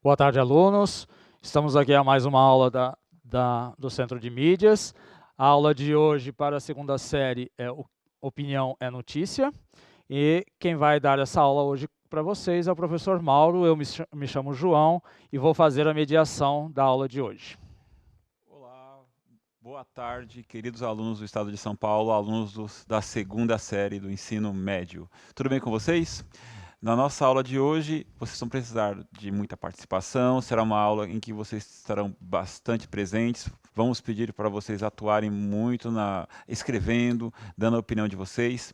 Boa tarde, alunos. Estamos aqui a mais uma aula do Centro de Mídias. A aula de hoje para a segunda série é Opinião é Notícia. E quem vai dar essa aula hoje para vocês é o professor Mauro. Eu me chamo João e vou fazer a mediação da aula de hoje. Olá, boa tarde, queridos alunos do Estado de São Paulo, alunos da segunda série do ensino médio. Tudo bem com vocês? Na nossa aula de hoje, vocês vão precisar de muita participação, será uma aula em que vocês estarão bastante presentes. Vamos pedir para vocês atuarem muito escrevendo, dando a opinião de vocês.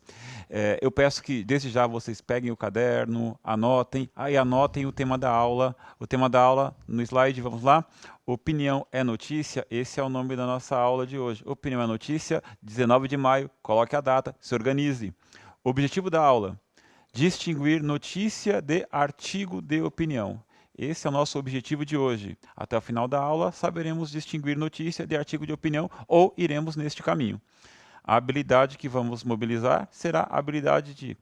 Eu peço que, desde já, vocês peguem o caderno, anotem, anotem o tema da aula. O tema da aula, no slide, vamos lá. Opinião é notícia, esse é o nome da nossa aula de hoje. Opinião é notícia, 19 de maio, coloque a data, se organize. Objetivo da aula: distinguir notícia de artigo de opinião. Esse é o nosso objetivo de hoje. Até o final da aula, saberemos distinguir notícia de artigo de opinião ou iremos neste caminho. A habilidade que vamos mobilizar será a habilidade de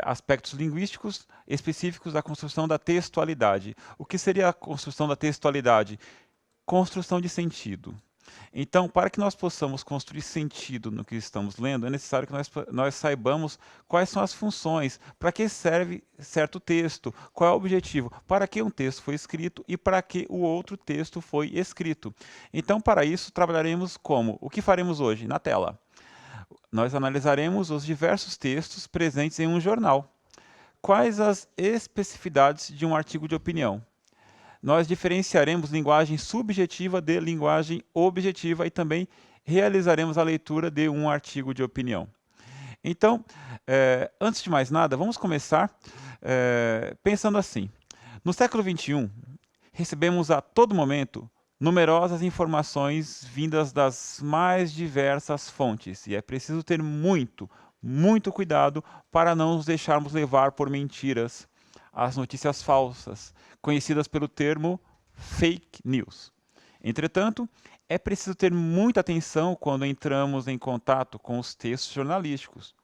aspectos linguísticos específicos da construção da textualidade. O que seria a construção da textualidade? Construção de sentido. Então, para que nós possamos construir sentido no que estamos lendo, é necessário que nós saibamos quais são as funções, para que serve certo texto, qual é o objetivo, para que um texto foi escrito e para que o outro texto foi escrito. Então, para isso, trabalharemos como? O que faremos hoje? Na tela. Nós analisaremos os diversos textos presentes em um jornal. Quais as especificidades de um artigo de opinião? Nós diferenciaremos linguagem subjetiva de linguagem objetiva e também realizaremos a leitura de um artigo de opinião. Então, antes de mais nada, vamos começar pensando assim. No século XXI, recebemos a todo momento numerosas informações vindas das mais diversas fontes e é preciso ter muito cuidado para não nos deixarmos levar por mentiras, as notícias falsas, conhecidas pelo termo fake news. Entretanto, é preciso ter muita atenção quando entramos em contato com os textos jornalísticos,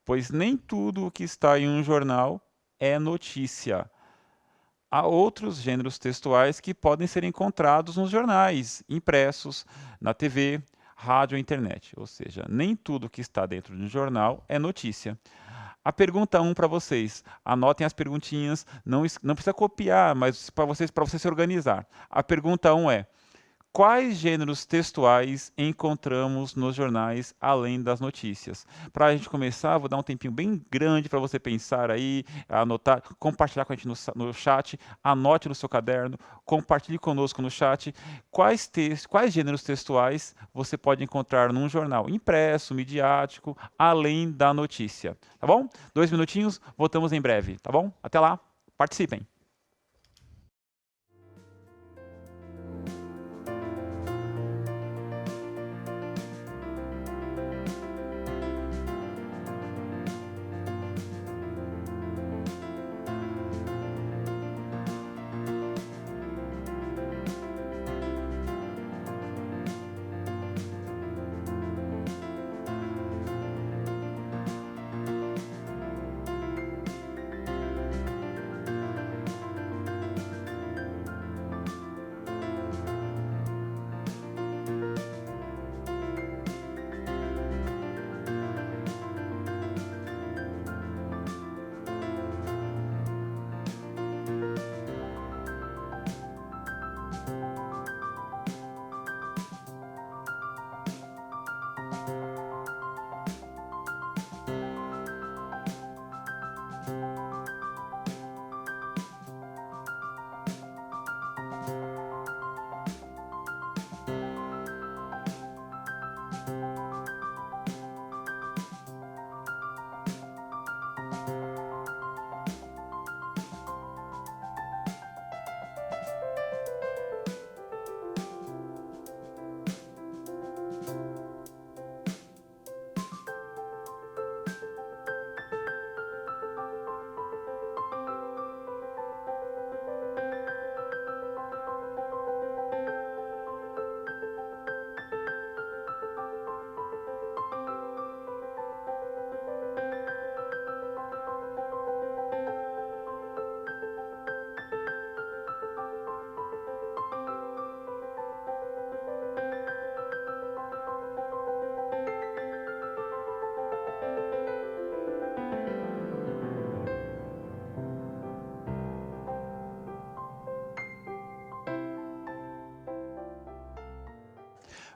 pois nem tudo o que está em um jornal é notícia. Há outros gêneros textuais que podem ser encontrados nos jornais, impressos, na TV, rádio ou internet. Ou seja, nem tudo que está dentro de um jornal é notícia. A pergunta 1 para vocês. Anotem as perguntinhas, não precisa copiar, mas para você se organizar. A pergunta 1 é: quais gêneros textuais encontramos nos jornais além das notícias? Para a gente começar, vou dar um tempinho bem grande para você pensar aí, anotar, compartilhar com a gente no chat, anote no seu caderno, compartilhe conosco no chat quais gêneros textuais você pode encontrar num jornal impresso, midiático, além da notícia. Tá bom? 2 minutinhos, voltamos em breve, tá bom? Até lá, participem!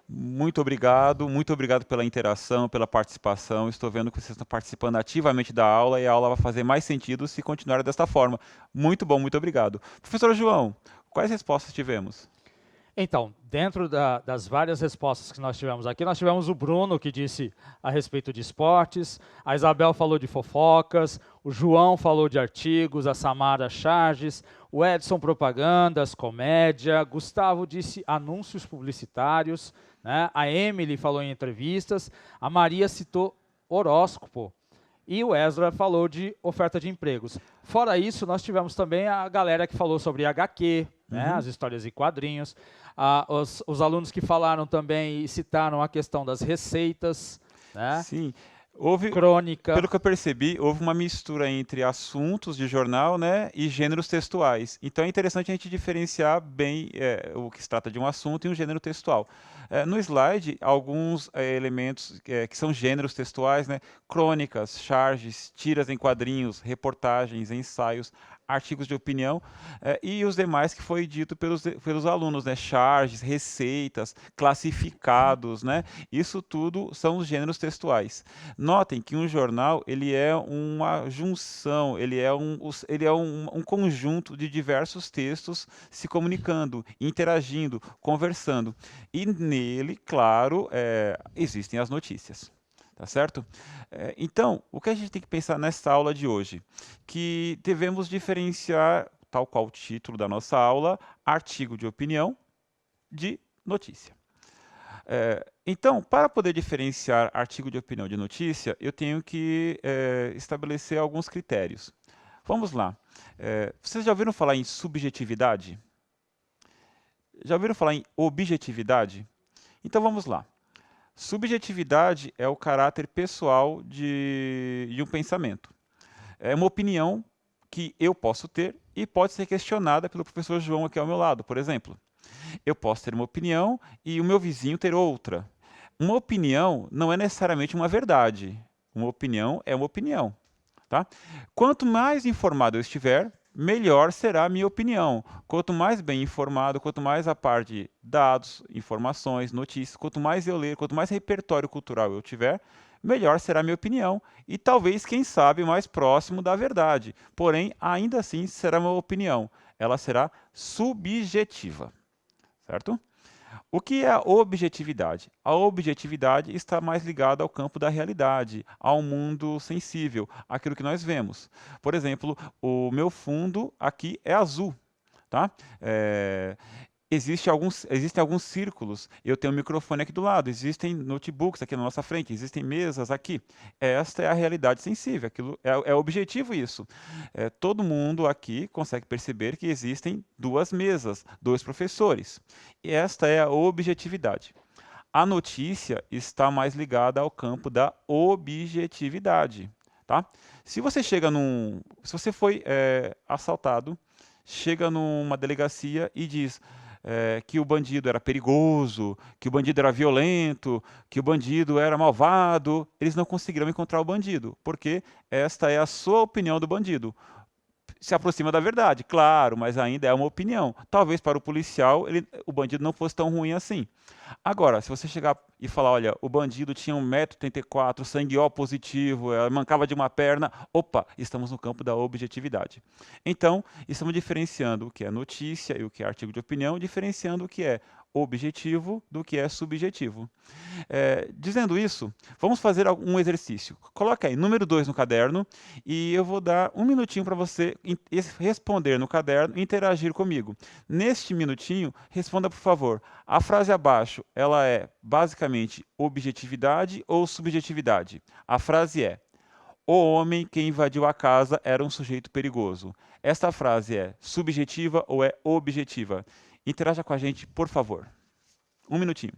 Muito obrigado pela interação, pela participação. Estou vendo que vocês estão participando ativamente da aula e a aula vai fazer mais sentido se continuar desta forma. Muito bom, muito obrigado. Professor João, quais respostas tivemos? Então, dentro das várias respostas que nós tivemos aqui, nós tivemos o Bruno, que disse a respeito de esportes, a Isabel falou de fofocas, o João falou de artigos, a Samara charges, o Edson propagandas, comédia, Gustavo disse anúncios publicitários, né? A Emily falou em entrevistas, a Maria citou horóscopo, e o Ezra falou de oferta de empregos. Fora isso, nós tivemos também a galera que falou sobre HQ, né, as histórias e quadrinhos, os alunos que falaram também e citaram a questão das receitas, né, Sim, crônica. pelo que eu percebi, houve uma mistura entre assuntos de jornal, né, e gêneros textuais. Então é interessante a gente diferenciar bem o que se trata de um assunto e um gênero textual. No slide, alguns elementos que são gêneros textuais, né, crônicas, charges, tiras em quadrinhos, reportagens, ensaios, artigos de opinião, e os demais que foi dito pelos alunos, né, charges, receitas, classificados, né, isso tudo são os gêneros textuais. Notem que um jornal ele é uma junção, ele é um conjunto de diversos textos se comunicando, interagindo, conversando. E nele, claro, existem as notícias. Tá certo? Então, o que a gente tem que pensar nessa aula de hoje? Que devemos diferenciar, tal qual o título da nossa aula, artigo de opinião de notícia. Então, para poder diferenciar artigo de opinião de notícia, eu tenho que estabelecer alguns critérios. Vamos lá. Vocês já ouviram falar em subjetividade? Já ouviram falar em objetividade? Então vamos lá. Subjetividade é o caráter pessoal de um pensamento. É uma opinião que eu posso ter e pode ser questionada pelo professor João aqui ao meu lado, por exemplo. Eu posso ter uma opinião e o meu vizinho ter outra. Uma opinião não é necessariamente uma verdade. Uma opinião é uma opinião. Tá? Quanto mais informado eu estiver, melhor será a minha opinião. Quanto mais bem informado, quanto mais a par de dados, informações, notícias, quanto mais eu ler, quanto mais repertório cultural eu tiver, melhor será a minha opinião e talvez, quem sabe, mais próximo da verdade. Porém, ainda assim será uma opinião. Ela será subjetiva. Certo? O que é a objetividade? A objetividade está mais ligada ao campo da realidade, ao mundo sensível, aquilo que nós vemos. Por exemplo, o meu fundo aqui é azul. Tá? Existem alguns círculos. Eu tenho um microfone aqui do lado, existem notebooks aqui na nossa frente, existem mesas aqui. Esta é a realidade sensível, aquilo é objetivo isso. Todo mundo aqui consegue perceber que existem duas mesas, dois professores. E esta é a objetividade. A notícia está mais ligada ao campo da objetividade. Tá? Se você foi assaltado, chega numa delegacia e diz que o bandido era perigoso, que o bandido era violento, que o bandido era malvado, eles não conseguiram encontrar o bandido, porque esta é a sua opinião do bandido. Se aproxima da verdade, claro, mas ainda é uma opinião. Talvez para o policial o bandido não fosse tão ruim assim. Agora, se você chegar e falar, olha, o bandido tinha 1,84 m, sangue O positivo, mancava de uma perna, opa, estamos no campo da objetividade. Então, estamos diferenciando o que é notícia e o que é artigo de opinião, diferenciando o que é objetivo do que é subjetivo. Dizendo isso, vamos fazer um exercício. Coloca aí, número 2 no caderno, e eu vou dar um minutinho para você responder no caderno e interagir comigo. Neste minutinho, responda, por favor. A frase abaixo, ela é basicamente objetividade ou subjetividade? A frase é: o homem que invadiu a casa era um sujeito perigoso. Esta frase é subjetiva ou é objetiva? Interaja com a gente, por favor. Um minutinho.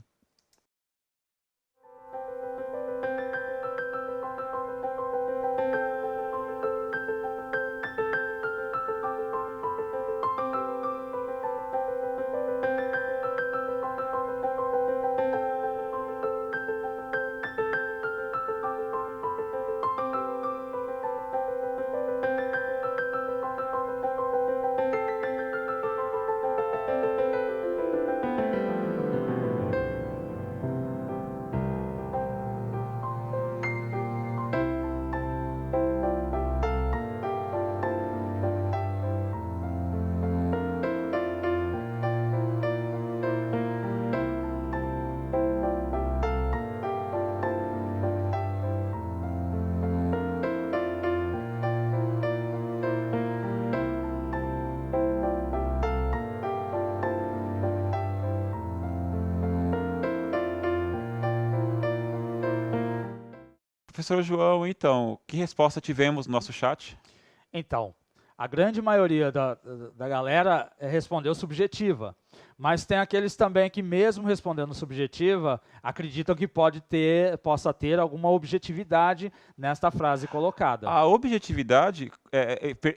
Professor João, então, que resposta tivemos no nosso chat? Então, a grande maioria da galera respondeu subjetiva, mas tem aqueles também que, mesmo respondendo subjetiva, acreditam que possa ter alguma objetividade nesta frase colocada. A objetividade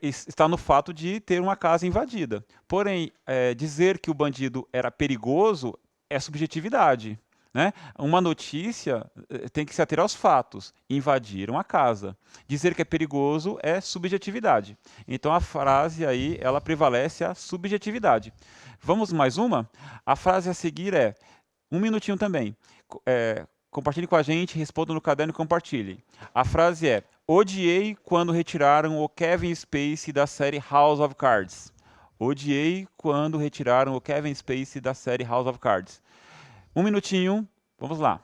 está no fato de ter uma casa invadida. Porém, dizer que o bandido era perigoso é subjetividade. Né? Uma notícia tem que se ater aos fatos. Invadiram a casa. Dizer que é perigoso é subjetividade. Então a frase aí, ela prevalece a subjetividade. Vamos mais uma? A frase a seguir é, um minutinho também. Compartilhe com a gente, responda no caderno e compartilhe. A frase é, odiei quando retiraram o Kevin Spacey da série House of Cards. Odiei quando retiraram o Kevin Spacey da série House of Cards. Um minutinho, vamos lá.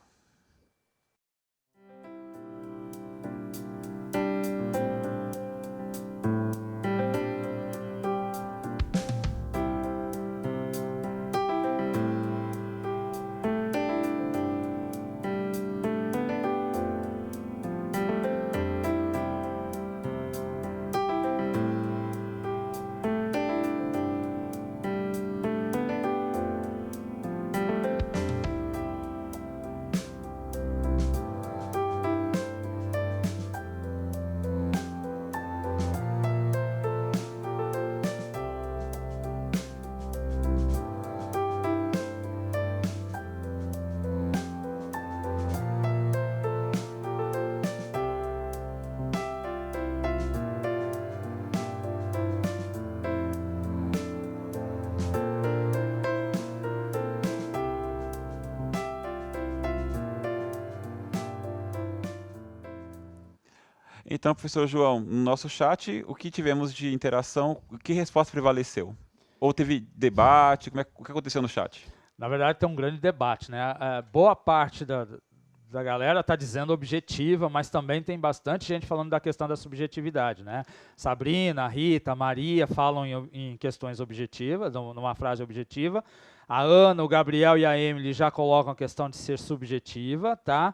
Então, professor João, no nosso chat, o que tivemos de interação, que resposta prevaleceu? Ou teve debate? O que aconteceu no chat? Na verdade, tem um grande debate, né? Boa parte da galera está dizendo objetiva, mas também tem bastante gente falando da questão da subjetividade, né? Sabrina, Rita, Maria falam em questões objetivas, numa frase objetiva. A Ana, o Gabriel e a Emily já colocam a questão de ser subjetiva, tá?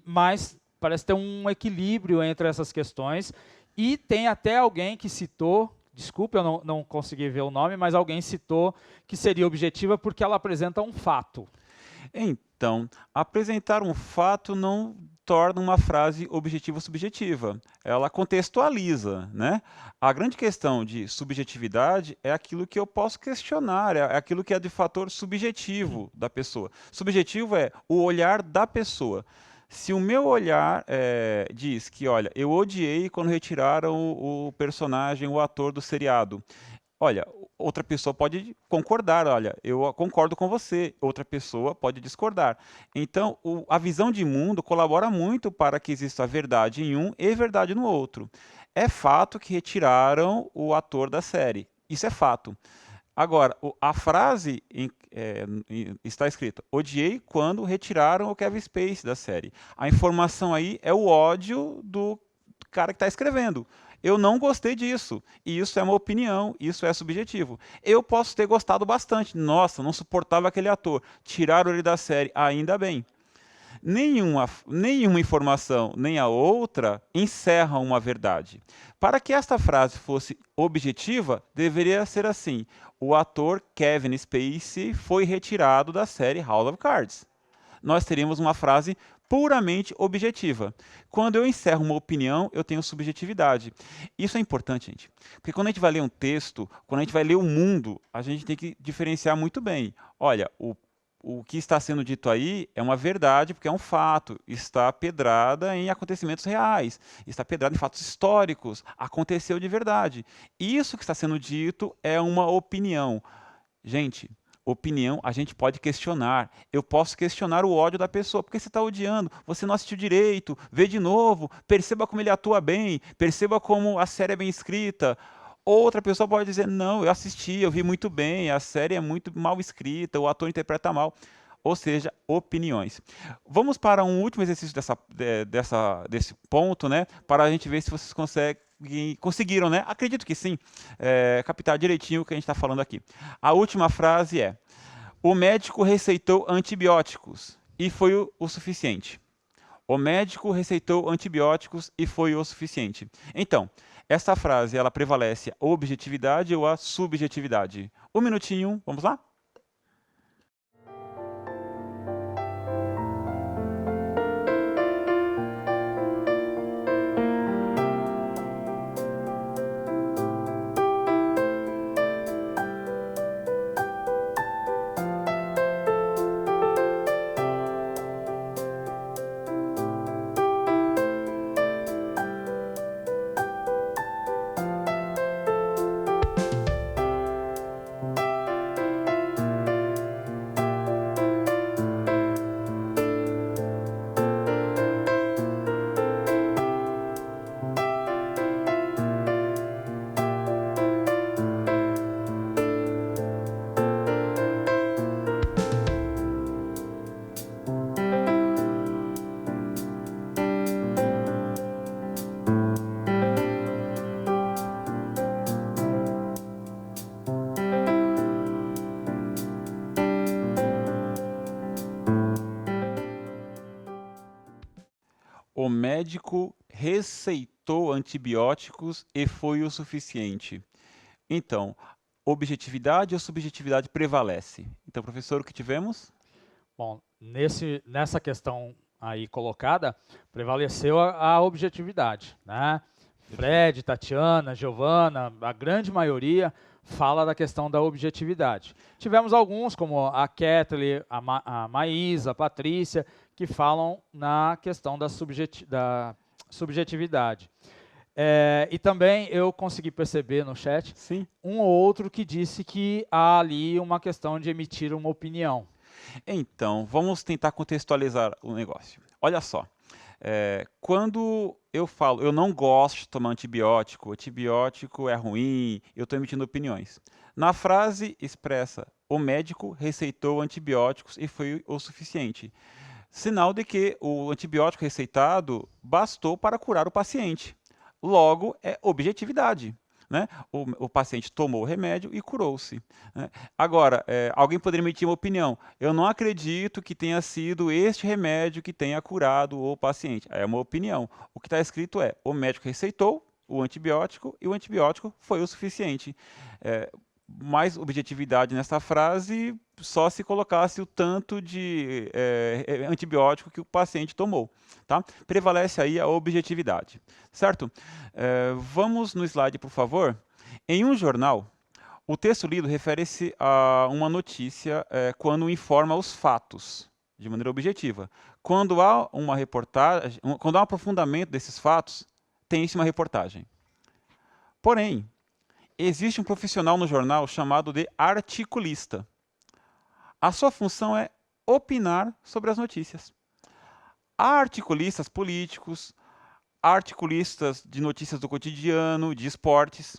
Mas parece ter um equilíbrio entre essas questões. E tem até alguém que citou, desculpe, eu não consegui ver o nome, mas alguém citou que seria objetiva porque ela apresenta um fato. Então, apresentar um fato não torna uma frase objetiva ou subjetiva. Ela contextualiza, né? A grande questão de subjetividade é aquilo que eu posso questionar, é aquilo que é de fator subjetivo da pessoa. Subjetivo é o olhar da pessoa. Se o meu olhar diz que, olha, eu odiei quando retiraram o personagem, o ator do seriado. Olha, outra pessoa pode concordar, olha, eu concordo com você, outra pessoa pode discordar. Então, a visão de mundo colabora muito para que exista verdade em um e verdade no outro. É fato que retiraram o ator da série, isso é fato. Agora, a frase está escrita, odiei quando retiraram o Kevin Spacey da série. A informação aí é o ódio do cara que está escrevendo. Eu não gostei disso, e isso é uma opinião, isso é subjetivo. Eu posso ter gostado bastante, nossa, não suportava aquele ator, tiraram ele da série, ainda bem. Nenhuma informação nem a outra encerra uma verdade. Para que esta frase fosse objetiva, deveria ser assim, o ator Kevin Spacey foi retirado da série House of Cards. Nós teríamos uma frase puramente objetiva. Quando eu encerro uma opinião, eu tenho subjetividade. Isso é importante, gente. Porque quando a gente vai ler um texto, quando a gente vai ler o mundo, a gente tem que diferenciar muito bem. Olha, o que está sendo dito aí é uma verdade, porque é um fato, está pedrada em acontecimentos reais, está pedrada em fatos históricos, aconteceu de verdade. Isso que está sendo dito é uma opinião. Gente, opinião a gente pode questionar. Eu posso questionar o ódio da pessoa. Por que você está odiando? Você não assistiu direito, vê de novo, perceba como ele atua bem, perceba como a série é bem escrita. Outra pessoa pode dizer, não, eu assisti, eu vi muito bem, a série é muito mal escrita, o ator interpreta mal. Ou seja, opiniões. Vamos para um último exercício desse ponto, né, para a gente ver se vocês conseguiram, né? Acredito que sim, captar direitinho o que a gente está falando aqui. A última frase é, o médico receitou antibióticos e foi o suficiente. O médico receitou antibióticos e foi o suficiente. Então, essa frase, ela prevalece a objetividade ou a subjetividade? Um minutinho, vamos lá? O médico receitou antibióticos e foi o suficiente. Então, objetividade ou subjetividade prevalece? Então, professor, o que tivemos? Bom, nessa questão aí colocada, prevaleceu a objetividade, né? Fred, Tatiana, Giovana, a grande maioria fala da questão da objetividade. Tivemos alguns, como a Kathleen, a Maísa, a Patrícia, que falam na questão da subjetividade. E também eu consegui perceber no chat Sim. um ou outro que disse que há ali uma questão de emitir uma opinião. Então, vamos tentar contextualizar o negócio. Olha só, quando eu falo, eu não gosto de tomar antibiótico é ruim, eu estou emitindo opiniões. Na frase expressa, o médico receitou antibióticos e foi o suficiente. Sinal de que o antibiótico receitado bastou para curar o paciente. Logo, é objetividade. Né? O paciente tomou o remédio e curou-se. Né? Agora, alguém poderia emitir uma opinião. Eu não acredito que tenha sido este remédio que tenha curado o paciente. É uma opinião. O que está escrito é, o médico receitou o antibiótico e o antibiótico foi o suficiente. Mais objetividade nessa frase, só se colocasse o tanto de antibiótico que o paciente tomou. Tá? Prevalece aí a objetividade, certo? Vamos no slide, por favor. Em um jornal, o texto lido refere-se a uma notícia quando informa os fatos, de maneira objetiva. Quando há uma reportagem, quando há um aprofundamento desses fatos, tem-se uma reportagem. Porém, existe um profissional no jornal chamado de articulista. A sua função é opinar sobre as notícias. Há articulistas políticos, há articulistas de notícias do cotidiano, de esportes.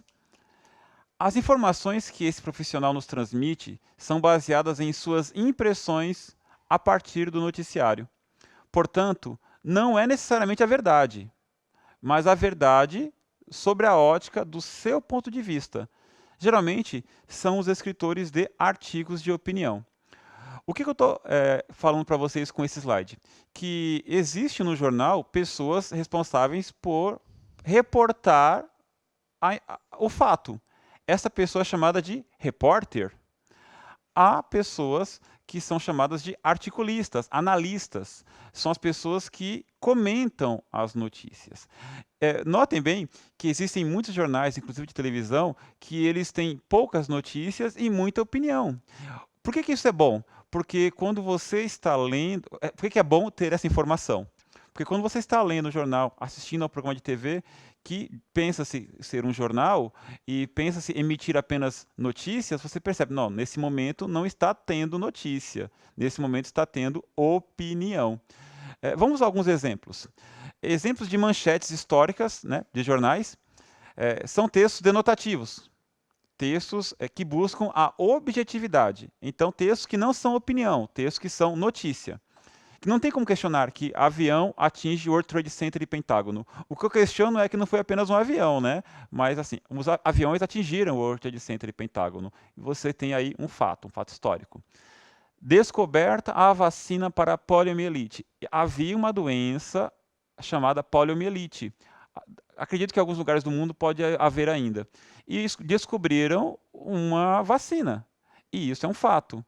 As informações que esse profissional nos transmite são baseadas em suas impressões a partir do noticiário. Portanto, não é necessariamente a verdade, mas a verdade sobre a ótica do seu ponto de vista. Geralmente, são os escritores de artigos de opinião. O que eu estou falando para vocês com esse slide? Que existe no jornal pessoas responsáveis por reportar o fato. Essa pessoa é chamada de repórter. Há pessoas que são chamadas de articulistas, analistas. São as pessoas que comentam as notícias. Notem bem que existem muitos jornais, inclusive de televisão, que eles têm poucas notícias e muita opinião. Por que isso é bom? Porque quando você está lendo... Por que é bom ter essa informação? Porque quando você está lendo o jornal, assistindo ao programa de TV, que pensa-se ser um jornal e pensa-se emitir apenas notícias, você percebe, não, nesse momento não está tendo notícia, nesse momento está tendo opinião. Vamos a alguns exemplos. Exemplos de manchetes históricas, né, de jornais, são textos denotativos. Textos que buscam a objetividade. Então, textos que não são opinião, textos que são notícia. Não tem como questionar que avião atinge World Trade Center e Pentágono. O que eu questiono é que não foi apenas um avião, né? Mas, assim, os aviões atingiram o World Trade Center e Pentágono. E você tem aí um fato histórico. Descoberta a vacina para a poliomielite. Havia uma doença chamada poliomielite. Acredito que em alguns lugares do mundo pode haver ainda. E descobriram uma vacina. E isso é um fato.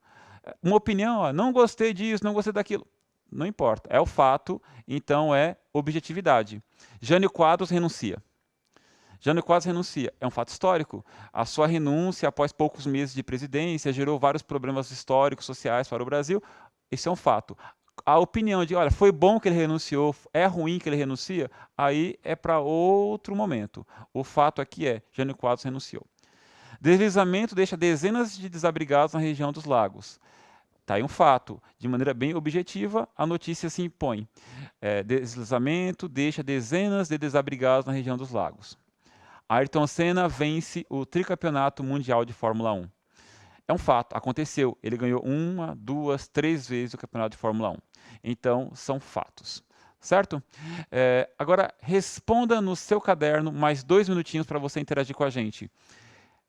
Uma opinião, ó, não gostei disso, não gostei daquilo. Não importa, é o fato, então é objetividade. Jânio Quadros renuncia. Jânio Quadros renuncia, é um fato histórico. A sua renúncia, após poucos meses de presidência, gerou vários problemas históricos, sociais para o Brasil. Esse é um fato. A opinião de, olha, foi bom que ele renunciou, é ruim que ele renuncia, aí é para outro momento. O fato aqui é, Jânio Quadros renunciou. Deslizamento deixa dezenas de desabrigados na região dos lagos. Está aí um fato. De maneira bem objetiva, a notícia se impõe. Deslizamento deixa dezenas de desabrigados na região dos lagos. Ayrton Senna vence o tricampeonato mundial de Fórmula 1. É um fato, aconteceu. Ele ganhou 1, 2, 3 vezes o campeonato de Fórmula 1. Então, são fatos. Certo? Agora, responda no seu caderno mais 2 minutinhos para você interagir com a gente.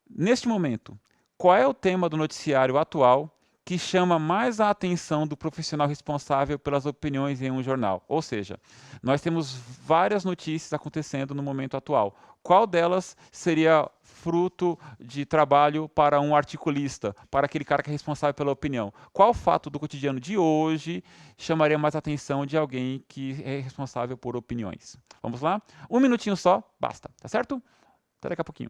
Neste momento, qual é o tema do noticiário atual que chama mais a atenção do profissional responsável pelas opiniões em um jornal? Ou seja, nós temos várias notícias acontecendo no momento atual. Qual delas seria fruto de trabalho para um articulista, para aquele cara que é responsável pela opinião? Qual fato do cotidiano de hoje chamaria mais a atenção de alguém que é responsável por opiniões? Vamos lá? 1 minutinho só, basta, tá certo? Até daqui a pouquinho.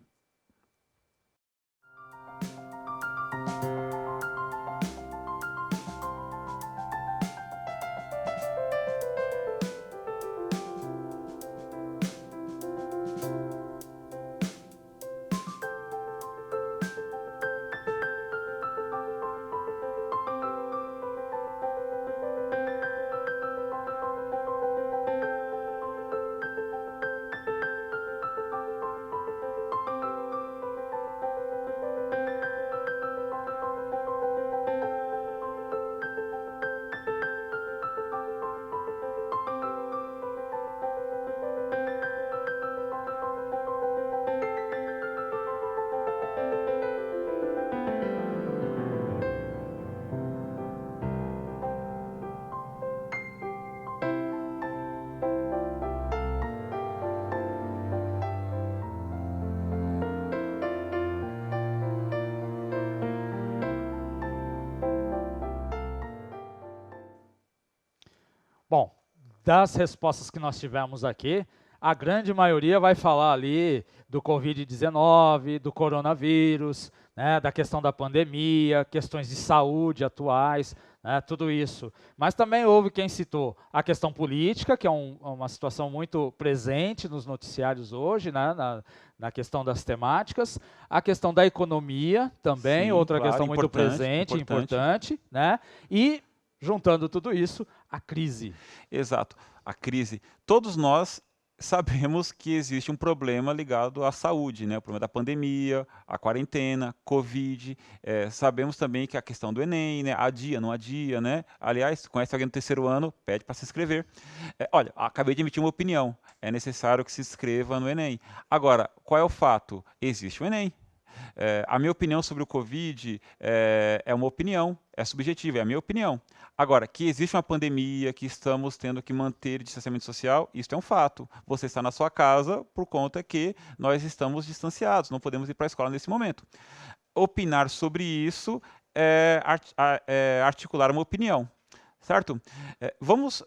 Bom, das respostas que nós tivemos aqui, a grande maioria vai falar ali do Covid-19, do coronavírus, né, da questão da pandemia, questões de saúde atuais, né, tudo isso. Mas também houve quem citou a questão política, que é uma situação muito presente nos noticiários hoje, né, na questão das temáticas, a questão da economia também, Sim, outra claro, questão muito presente, importante, né, e juntando tudo isso, a crise. Exato, a crise. Todos nós sabemos que existe um problema ligado à saúde, né? O problema da pandemia, a quarentena, Covid. Sabemos também que a questão do Enem, né? Adia, não adia, né? Aliás, conhece alguém no 3º ano, pede para se inscrever. Olha, acabei de emitir uma opinião. É necessário que se inscreva no Enem. Agora, qual é o fato? Existe o Enem. A minha opinião sobre o Covid é uma opinião, é subjetiva, é a minha opinião. Agora, que existe uma pandemia, que estamos tendo que manter o distanciamento social, isso é um fato. Você está na sua casa por conta que nós estamos distanciados, não podemos ir para a escola nesse momento. Opinar sobre isso é articular uma opinião, certo? Vamos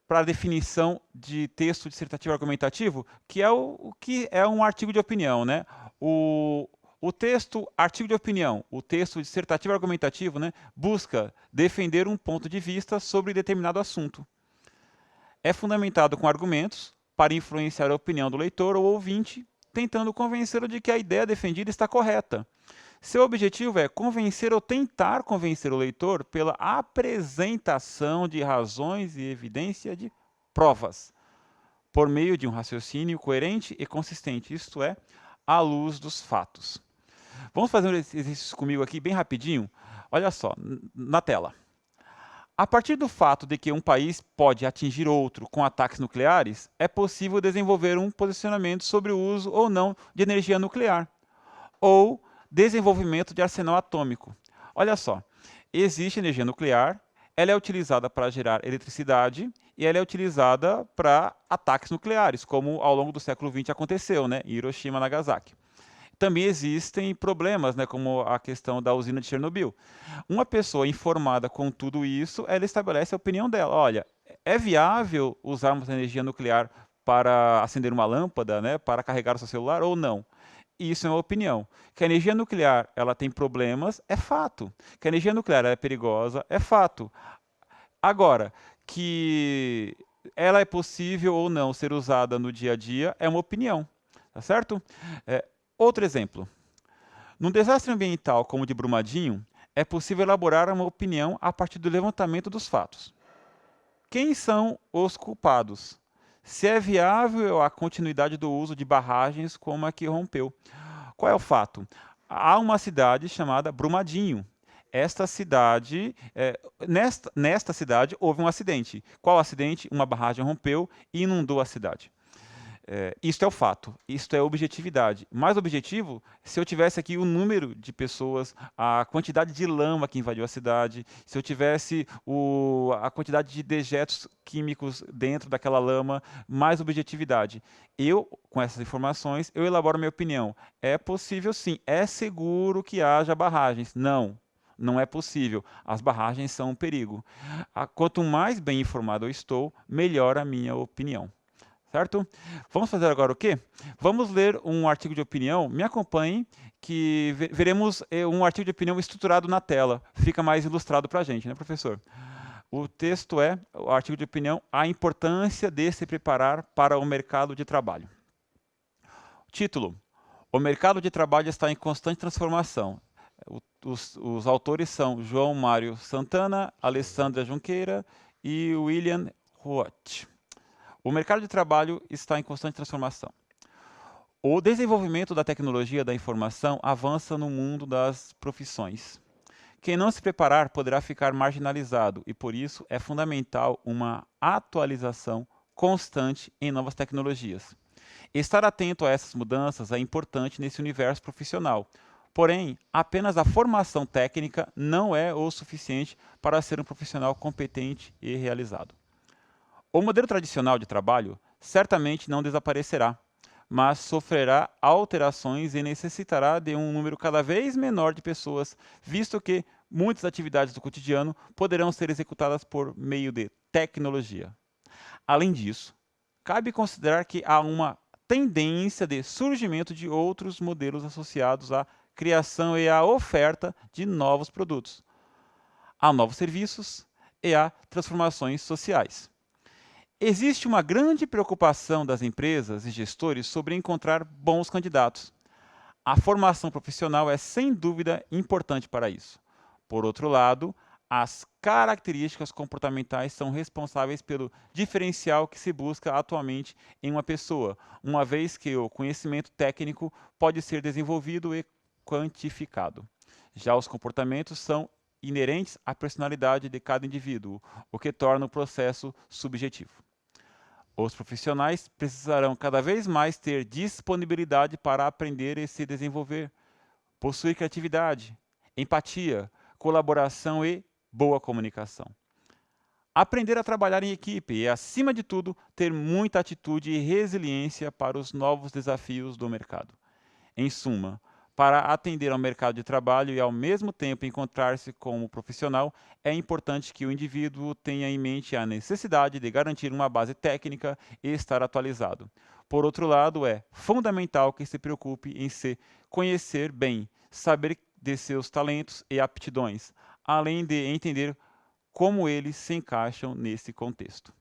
para a definição de texto dissertativo argumentativo, que é o que é um artigo de opinião, né? O texto, artigo de opinião, o texto dissertativo argumentativo, né, busca defender um ponto de vista sobre determinado assunto. É fundamentado com argumentos para influenciar a opinião do leitor ou ouvinte, tentando convencê-lo de que a ideia defendida está correta. Seu objetivo é convencer ou tentar convencer o leitor pela apresentação de razões e evidência de provas, por meio de um raciocínio coerente e consistente, isto é, à luz dos fatos. Vamos fazer um exercício comigo aqui bem rapidinho? Olha só, na tela. A partir do fato de que um país pode atingir outro com ataques nucleares, é possível desenvolver um posicionamento sobre o uso ou não de energia nuclear, ou desenvolvimento de arsenal atômico. Olha só, existe energia nuclear, ela é utilizada para gerar eletricidade e ela é utilizada para ataques nucleares, como ao longo do século XX aconteceu, né, em Hiroshima e Nagasaki. Também existem problemas, né, como a questão da usina de Chernobyl. Uma pessoa informada com tudo isso, ela estabelece a opinião dela. Olha, é viável usarmos energia nuclear para acender uma lâmpada, né, para carregar o seu celular ou não? Isso é uma opinião. Que a energia nuclear ela tem problemas, é fato. Que a energia nuclear é perigosa, é fato. Agora, que ela é possível ou não ser usada no dia a dia, é uma opinião. Tá certo? Outro exemplo. Num desastre ambiental como o de Brumadinho, é possível elaborar uma opinião a partir do levantamento dos fatos. Quem são os culpados? Se é viável a continuidade do uso de barragens como a que rompeu. Qual é o fato? Há uma cidade chamada Brumadinho. Esta cidade, nesta cidade houve um acidente. Qual acidente? Uma barragem rompeu e inundou a cidade. Isto é o fato, isto é objetividade. Mais objetivo, se eu tivesse aqui o número de pessoas, a quantidade de lama que invadiu a cidade, se eu tivesse a quantidade de dejetos químicos dentro daquela lama, mais objetividade. Eu, com essas informações, eu elaboro minha opinião. É possível sim, é seguro que haja barragens. Não. Não é possível. As barragens são um perigo. Quanto mais bem informado eu estou, melhor a minha opinião. Certo? Vamos fazer agora o quê? Vamos ler um artigo de opinião. Me acompanhem, que veremos um artigo de opinião estruturado na tela. Fica mais ilustrado para a gente, né, professor? O texto é, o artigo de opinião, a importância de se preparar para o mercado de trabalho. Título: O mercado de trabalho está em constante transformação. Os autores são João Mário Santana, Alessandra Junqueira e William Roth. O mercado de trabalho está em constante transformação. O desenvolvimento da tecnologia da informação avança no mundo das profissões. Quem não se preparar poderá ficar marginalizado e, por isso, é fundamental uma atualização constante em novas tecnologias. Estar atento a essas mudanças é importante nesse universo profissional. Porém, apenas a formação técnica não é o suficiente para ser um profissional competente e realizado. O modelo tradicional de trabalho certamente não desaparecerá, mas sofrerá alterações e necessitará de um número cada vez menor de pessoas, visto que muitas atividades do cotidiano poderão ser executadas por meio de tecnologia. Além disso, cabe considerar que há uma tendência de surgimento de outros modelos associados à criação e à oferta de novos produtos, a novos serviços e a transformações sociais. Existe uma grande preocupação das empresas e gestores sobre encontrar bons candidatos. A formação profissional é, sem dúvida, importante para isso. Por outro lado, as características comportamentais são responsáveis pelo diferencial que se busca atualmente em uma pessoa, uma vez que o conhecimento técnico pode ser desenvolvido e quantificado. Já os comportamentos são inerentes à personalidade de cada indivíduo, o que torna o processo subjetivo. Os profissionais precisarão cada vez mais ter disponibilidade para aprender e se desenvolver, possuir criatividade, empatia, colaboração e boa comunicação. Aprender a trabalhar em equipe e, acima de tudo, ter muita atitude e resiliência para os novos desafios do mercado. Em suma, para atender ao mercado de trabalho e, ao mesmo tempo, encontrar-se como profissional, é importante que o indivíduo tenha em mente a necessidade de garantir uma base técnica e estar atualizado. Por outro lado, é fundamental que se preocupe em se conhecer bem, saber de seus talentos e aptidões, além de entender como eles se encaixam nesse contexto.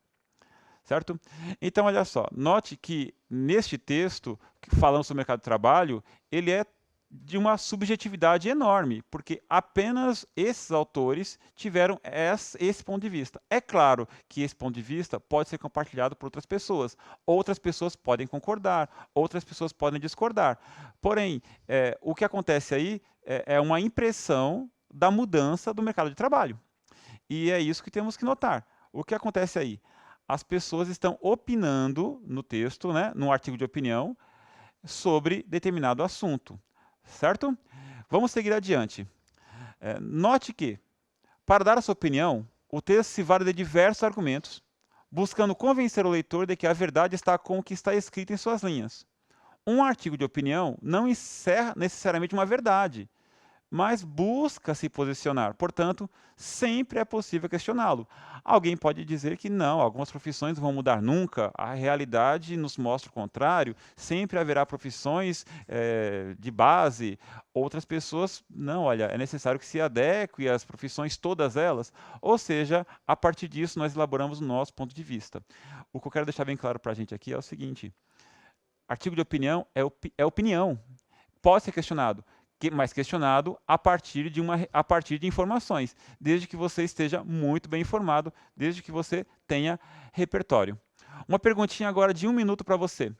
Certo? Então, olha só, note que neste texto, falando sobre o mercado de trabalho, ele é de uma subjetividade enorme, porque apenas esses autores tiveram esse ponto de vista. É claro que esse ponto de vista pode ser compartilhado por outras pessoas podem concordar, outras pessoas podem discordar. Porém, o que acontece aí é uma impressão da mudança do mercado de trabalho. E é isso que temos que notar. O que acontece aí? As pessoas estão opinando no texto, né, no artigo de opinião, sobre determinado assunto. Certo? Vamos seguir adiante. Note que, para dar a sua opinião, o texto se vale de diversos argumentos, buscando convencer o leitor de que a verdade está com o que está escrito em suas linhas. Um artigo de opinião não encerra necessariamente uma verdade, mas busca se posicionar. Portanto, sempre é possível questioná-lo. Alguém pode dizer que não, algumas profissões não vão mudar nunca, a realidade nos mostra o contrário, sempre haverá profissões de base, outras pessoas, não, olha, é necessário que se adeque às profissões, todas elas, ou seja, a partir disso nós elaboramos o nosso ponto de vista. O que eu quero deixar bem claro para a gente aqui é o seguinte, artigo de opinião é opinião, pode ser questionado, mas questionado a partir de informações, desde que você esteja muito bem informado, desde que você tenha repertório. Uma perguntinha agora de 1 minuto para você.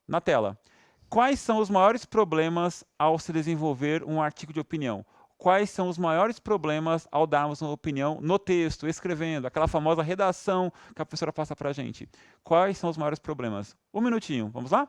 Na tela. Quais são os maiores problemas ao se desenvolver um artigo de opinião? Quais são os maiores problemas ao darmos uma opinião no texto, escrevendo, aquela famosa redação que a professora passa para a gente? Quais são os maiores problemas? 1 minutinho, vamos lá?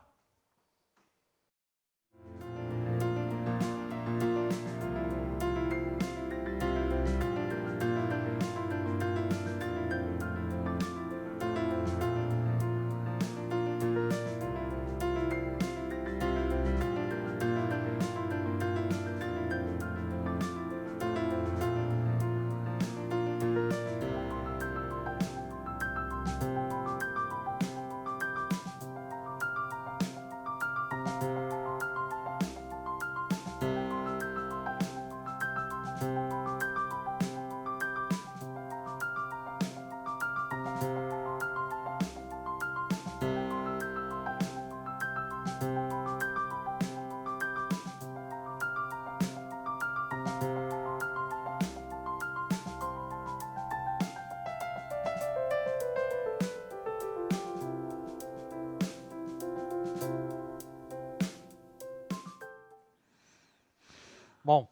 Bom,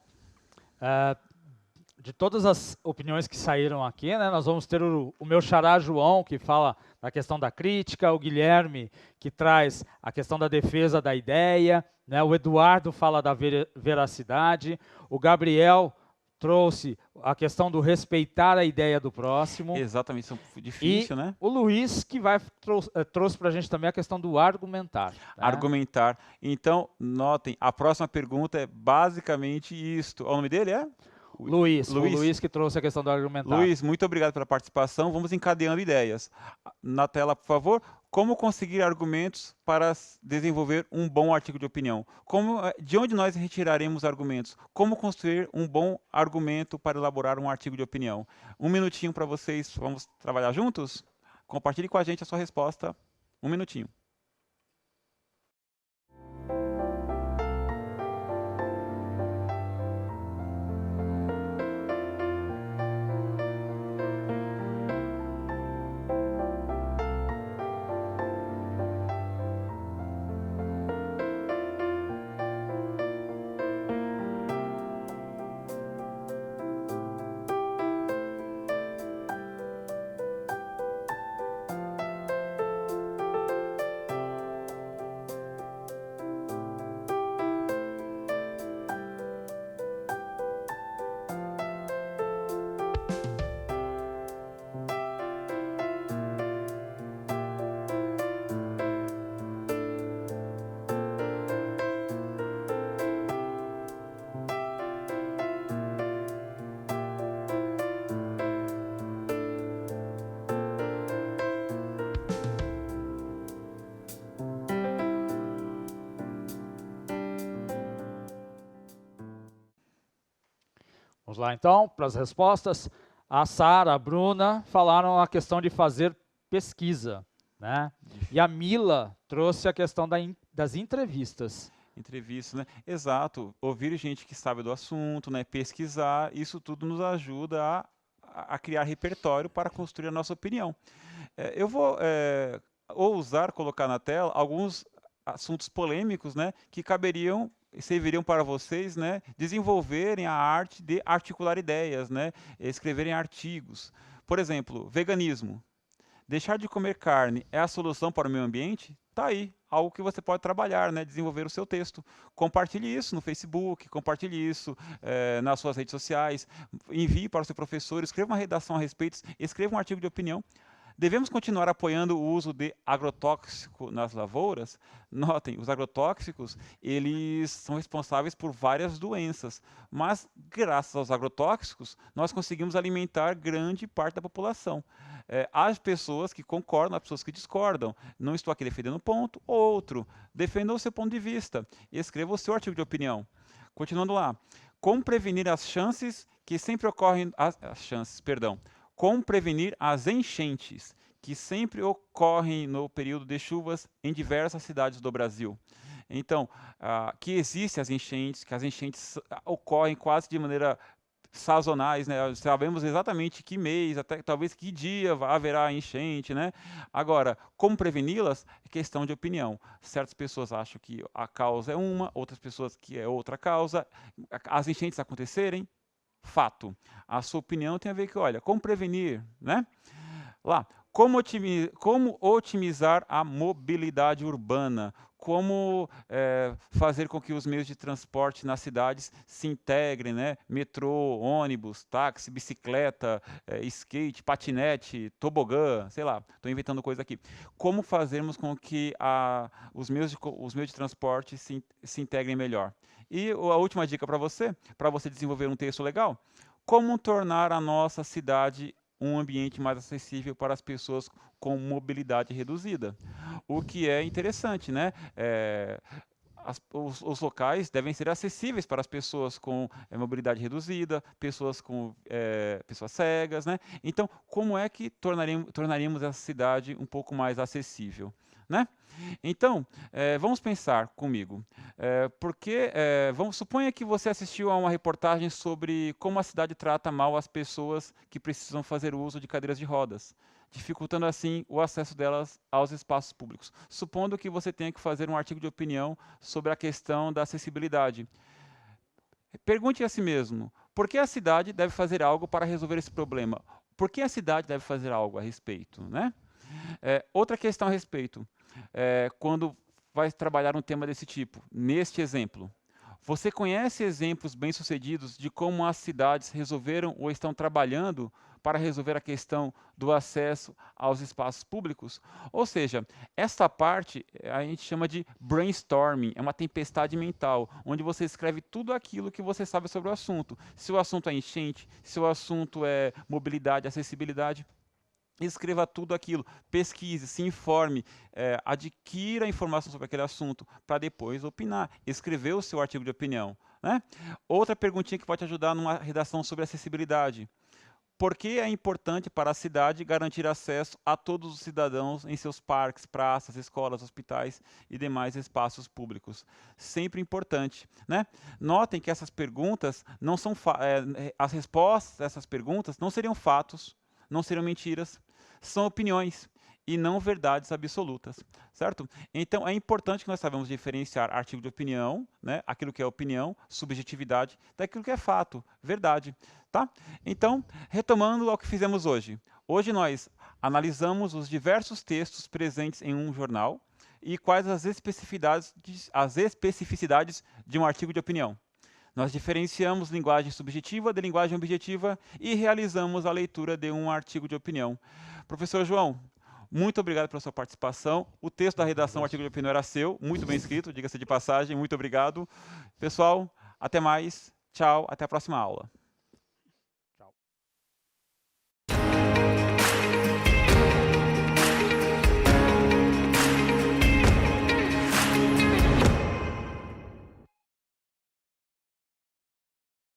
de todas as opiniões que saíram aqui, né, nós vamos ter o meu xará João, que fala da questão da crítica, o Guilherme, que traz a questão da defesa da ideia, né, o Eduardo fala da veracidade, o Gabriel trouxe a questão do respeitar a ideia do próximo. Exatamente, isso é difícil, né? O Luiz, que trouxe para a gente também a questão do argumentar. Né? Argumentar. Então, notem, a próxima pergunta é basicamente isto. O nome dele é? Luiz. O Luiz que trouxe a questão do argumentar. Luiz, muito obrigado pela participação. Vamos encadeando ideias. Na tela, por favor, como conseguir argumentos para desenvolver um bom artigo de opinião? De onde nós retiraremos argumentos? Como construir um bom argumento para elaborar um artigo de opinião? 1 minutinho para vocês, vamos trabalhar juntos? Compartilhe com a gente a sua resposta. 1 minutinho. Vamos lá, então, para as respostas. A Sara, a Bruna falaram a questão de fazer pesquisa, né? E a Mila trouxe a questão das entrevistas. Entrevista, né? Exato. Ouvir gente que sabe do assunto, né? Pesquisar, isso tudo nos ajuda a criar repertório para construir a nossa opinião. Eu vou ousar colocar na tela alguns assuntos polêmicos, né? Que serviriam para vocês, né, desenvolverem a arte de articular ideias, né, escreverem artigos. Por exemplo, veganismo. Deixar de comer carne é a solução para o meio ambiente? Tá aí, algo que você pode trabalhar, né? Desenvolver o seu texto. Compartilhe isso no Facebook, compartilhe isso nas suas redes sociais, envie para o seu professor, escreva uma redação a respeito, escreva um artigo de opinião. Devemos continuar apoiando o uso de agrotóxico nas lavouras? Notem, os agrotóxicos, eles são responsáveis por várias doenças, mas graças aos agrotóxicos, nós conseguimos alimentar grande parte da população. Há pessoas que concordam, há pessoas que discordam. Não estou aqui defendendo um ponto ou outro. Defenda o seu ponto de vista e escreva o seu artigo de opinião. Continuando lá. Como prevenir as chances que sempre ocorrem... Como prevenir as enchentes que sempre ocorrem no período de chuvas em diversas cidades do Brasil. Então, que existem as enchentes, que as enchentes ocorrem quase de maneira sazonais, né? Sabemos exatamente que mês, até talvez que dia haverá enchente, né? Agora, como preveni-las é questão de opinião. Certas pessoas acham que a causa é uma, outras pessoas que é outra causa. As enchentes acontecerem, fato. A sua opinião tem a ver com, olha, como prevenir, né? Lá, como otimizar a mobilidade urbana, como fazer com que os meios de transporte nas cidades se integrem, né? Metrô, ônibus, táxi, bicicleta, skate, patinete, tobogã, sei lá, estou inventando coisa aqui. Como fazermos com que os meios de transporte se integrem melhor. E a última dica para você desenvolver um texto legal, como tornar a nossa cidade um ambiente mais acessível para as pessoas com mobilidade reduzida. O que é interessante, né? Os locais devem ser acessíveis para as pessoas com mobilidade reduzida, pessoas cegas, né? Então, como é que tornaríamos essa cidade um pouco mais acessível, né? Então, vamos pensar comigo. Suponha que você assistiu a uma reportagem sobre como a cidade trata mal as pessoas que precisam fazer uso de cadeiras de rodas, dificultando assim o acesso delas aos espaços públicos. Supondo que você tenha que fazer um artigo de opinião sobre a questão da acessibilidade. Pergunte a si mesmo, por que a cidade deve fazer algo para resolver esse problema? Por que a cidade deve fazer algo a respeito, né? Outra questão a respeito, quando vai trabalhar um tema desse tipo, neste exemplo, você conhece exemplos bem-sucedidos de como as cidades resolveram ou estão trabalhando para resolver a questão do acesso aos espaços públicos? Ou seja, essa parte a gente chama de brainstorming, é uma tempestade mental, onde você escreve tudo aquilo que você sabe sobre o assunto. Se o assunto é enchente, se o assunto é mobilidade, acessibilidade, escreva tudo aquilo, pesquise, se informe, adquira informação sobre aquele assunto para depois opinar, escrever o seu artigo de opinião, né? Outra perguntinha que pode te ajudar numa redação sobre acessibilidade. Por que é importante para a cidade garantir acesso a todos os cidadãos em seus parques, praças, escolas, hospitais e demais espaços públicos? Sempre importante, né? Notem que essas perguntas não são as respostas a essas perguntas não seriam fatos, não seriam mentiras, são opiniões e não verdades absolutas, certo? Então, é importante que nós saibamos diferenciar artigo de opinião, né, aquilo que é opinião, subjetividade, daquilo que é fato, verdade, tá? Então, retomando ao que fizemos hoje. Hoje nós analisamos os diversos textos presentes em um jornal e quais as especificidades de um artigo de opinião. Nós diferenciamos linguagem subjetiva de linguagem objetiva e realizamos a leitura de um artigo de opinião. Professor João, muito obrigado pela sua participação. O texto da redação, o artigo de opinião era seu, muito bem escrito, diga-se de passagem, muito obrigado. Pessoal, até mais, tchau, até a próxima aula.